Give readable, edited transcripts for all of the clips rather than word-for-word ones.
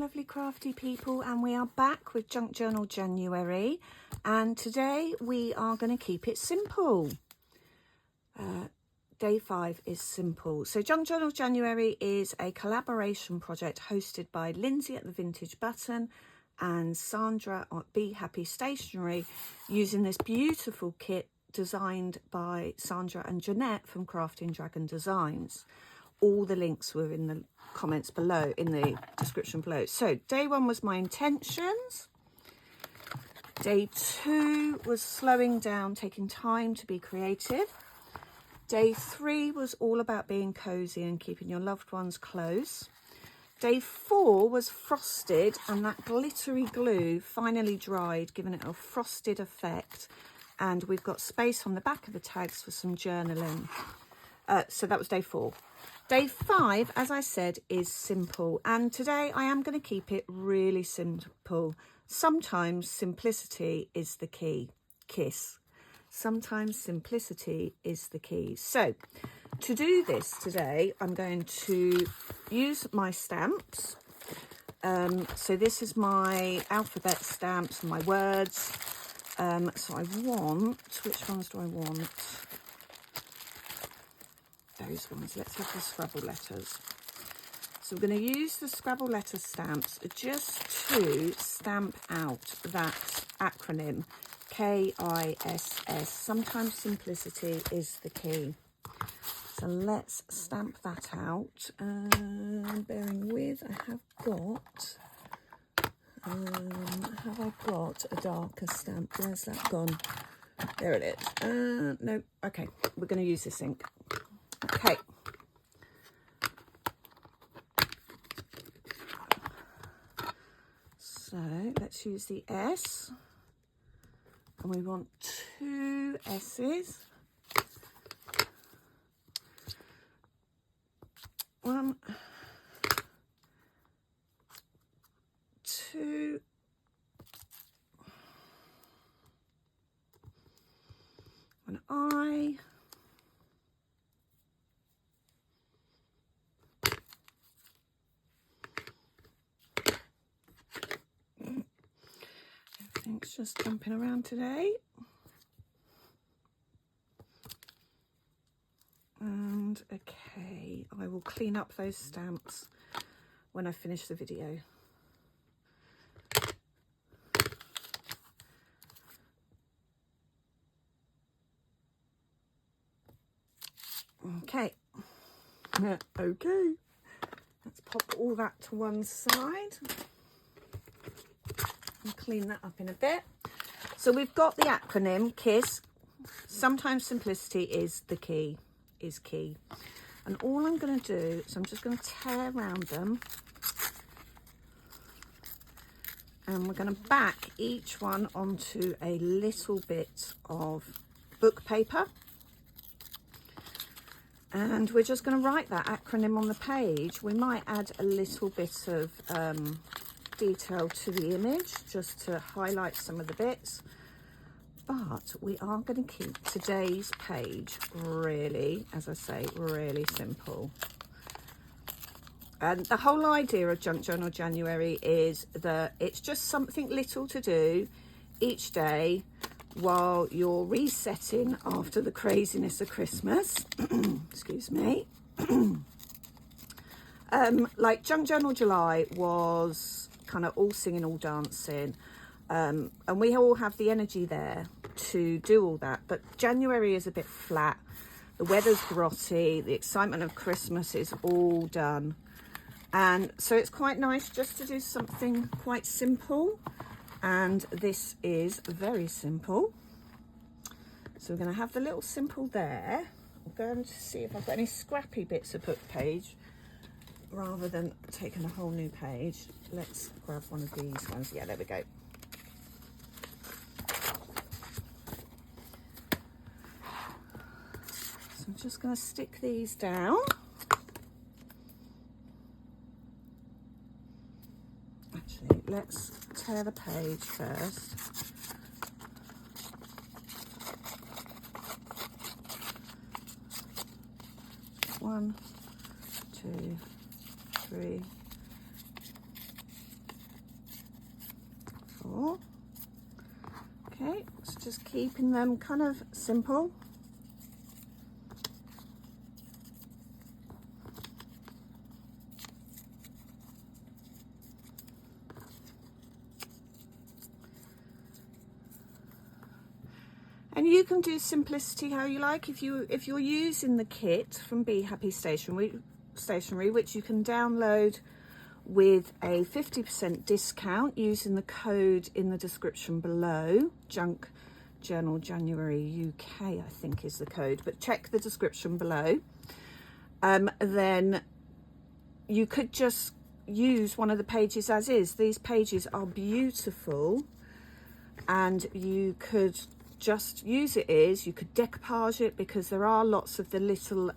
lovely crafty people, and we are back with Junk Journal January, and today we are going to keep it simple. Day 5 is simple. So Junk Journal January is a collaboration project hosted by Lindsey at the Vintage Button and Sandra at Be Happy Stationery, using this beautiful kit designed by Sandra and Jeanette from Crafty and Dragon Designs. All the links were in the comments below, in the description below. So day 1 was my intentions. Day 2 was slowing down, taking time to be creative. Day 3 was all about being cozy and keeping your loved ones close. Day 4 was frosted, and that glittery glue finally dried, giving it a frosted effect. And we've got space on the back of the tags for some journaling. So that was day 4. Day 5, as I said, is simple. And today I am going to keep it really simple. Sometimes simplicity is the key. Kiss. Sometimes simplicity is the key. So to do this today, I'm going to use my stamps. So this is my alphabet stamps, my words. So I want, which ones do I want? Those ones. Let's have the Scrabble letters. So we're going to use the Scrabble letter stamps just to stamp out that acronym, KISS. Sometimes simplicity is the key. So let's stamp that out. Bearing with, have I got a darker stamp? Where's that gone? There it is. No, okay, we're going to use this ink. Okay. So let's use the S. And we want 2 S's. 1, 2, an I, everything's just jumping around today. And okay, I will clean up those stamps when I finish the video. Okay. Okay. Let's pop all that to one side and clean that up in a bit. So we've got the acronym KISS. Sometimes simplicity is the key. Is key. And all I'm going to do is I'm just going to tear around them, and we're going to back each one onto a little bit of book paper, and we're just going to write that acronym on the page. We might add a little bit of detail to the image just to highlight some of the bits. But we are going to keep today's page really, as I say, really simple. And the whole idea of Junk Journal January is that it's just something little to do each day while you're resetting after the craziness of Christmas. Excuse me. Like Junk Journal July was kind of all singing, all dancing. And we all have the energy there to do all that, but January is a bit flat. The weather's grotty, the excitement of Christmas is all done, and so it's quite nice just to do something quite simple, and this is very simple. So we're going to have the little simple there. I'm going to see if I've got any scrappy bits of book page rather than taking a whole new page. Let's grab one of these ones. Yeah, there we go. I'm just going to stick these down. Actually, let's tear the page first. One, two, 3, 4. Okay, so just keeping them kind of simple. And you can do simplicity how you like. If you're using the kit from Be Happy Stationery, which you can download with a 50% discount using the code in the description below. Junk Journal January UK, I think is the code, but check the description below. Then you could just use one of the pages as is. These pages are beautiful, and you could just use it as, you could decoupage it, because there are lots of the little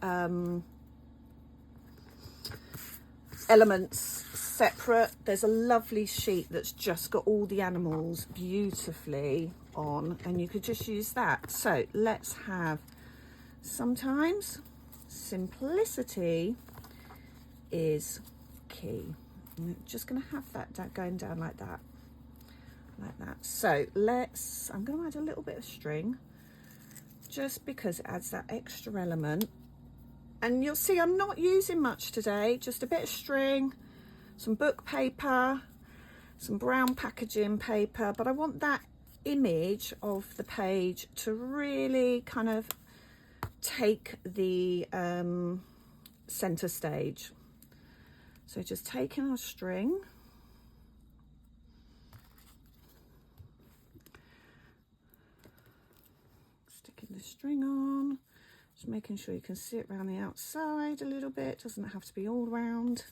elements separate. There's a lovely sheet that's just got all the animals beautifully on, and you could just use that. So let's have, sometimes simplicity is key. I'm just going to have that going down like that. Like that. So I'm going to add a little bit of string, just because it adds that extra element. And you'll see I'm not using much today, just a bit of string, some book paper, some brown packaging paper, but I want that image of the page to really kind of take the center stage. So just taking our string, the string on, just making sure you can see it around the outside a little bit, doesn't have to be all round.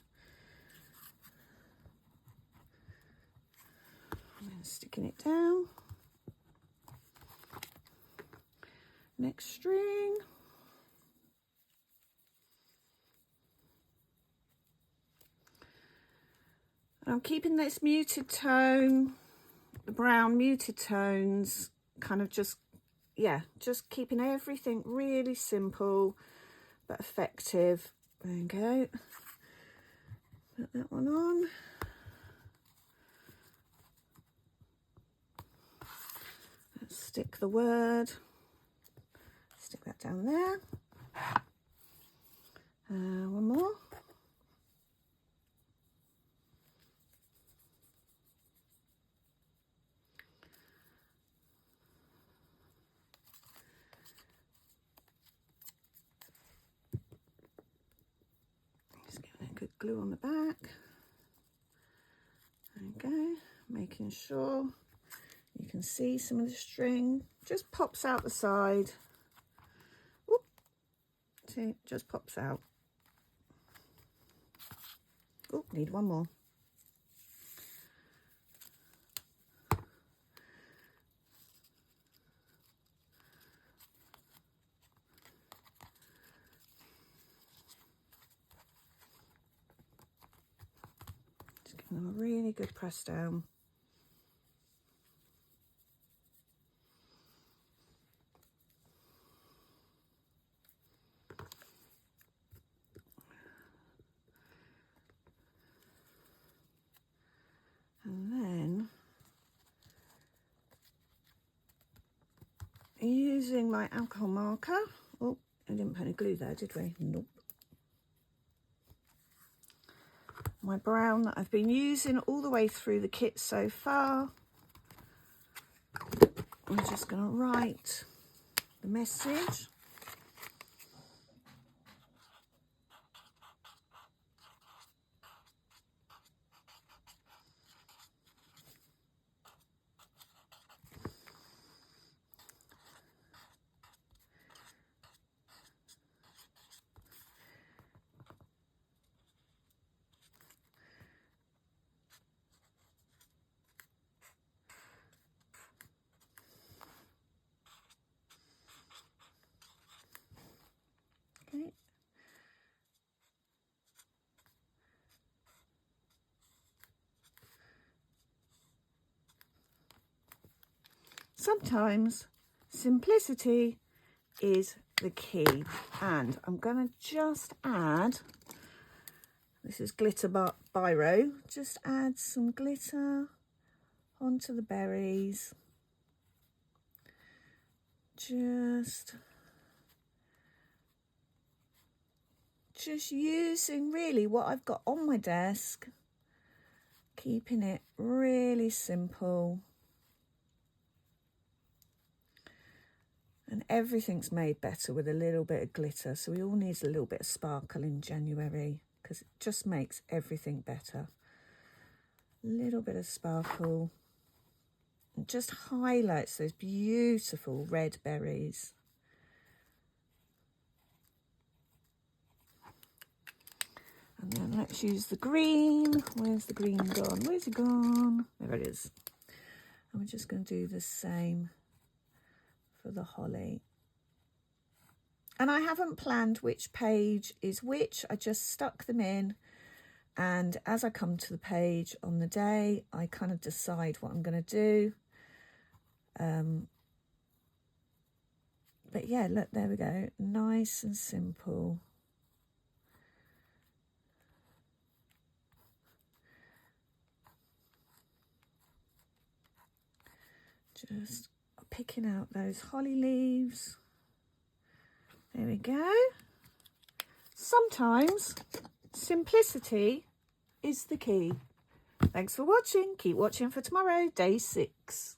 And then sticking it down. Next string. And I'm keeping this muted tone, the brown muted tones, kind of just keeping everything really simple but effective. There you go. Put that one on. Let's stick the word. Stick that down there. One more. Good glue on the back. There you go, making sure you can see some of the string just pops out the side. Whoop. See, just pops out. Oh, need one more. Give them a really good press down. And then using my alcohol marker. Oh, I didn't put any glue there, did we? Nope. My brown that I've been using all the way through the kit so far. I'm just going to write the message. Okay. Sometimes simplicity is the key, and I'm going to just add, this is glitter biro, just add some glitter onto the berries. Just using really what I've got on my desk, keeping it really simple. And everything's made better with a little bit of glitter. So we all need a little bit of sparkle in January because it just makes everything better. A little bit of sparkle. It just highlights those beautiful red berries. And then let's use the green. Where's the green gone? Where's it gone? There it is. And we're just going to do the same for the holly. And I haven't planned which page is which. I just stuck them in. And as I come to the page on the day, I kind of decide what I'm going to do. But yeah, look, there we go. Nice and simple. Just picking out those holly leaves. There we go. Sometimes simplicity is the key. Thanks for watching. Keep watching for tomorrow, day 6.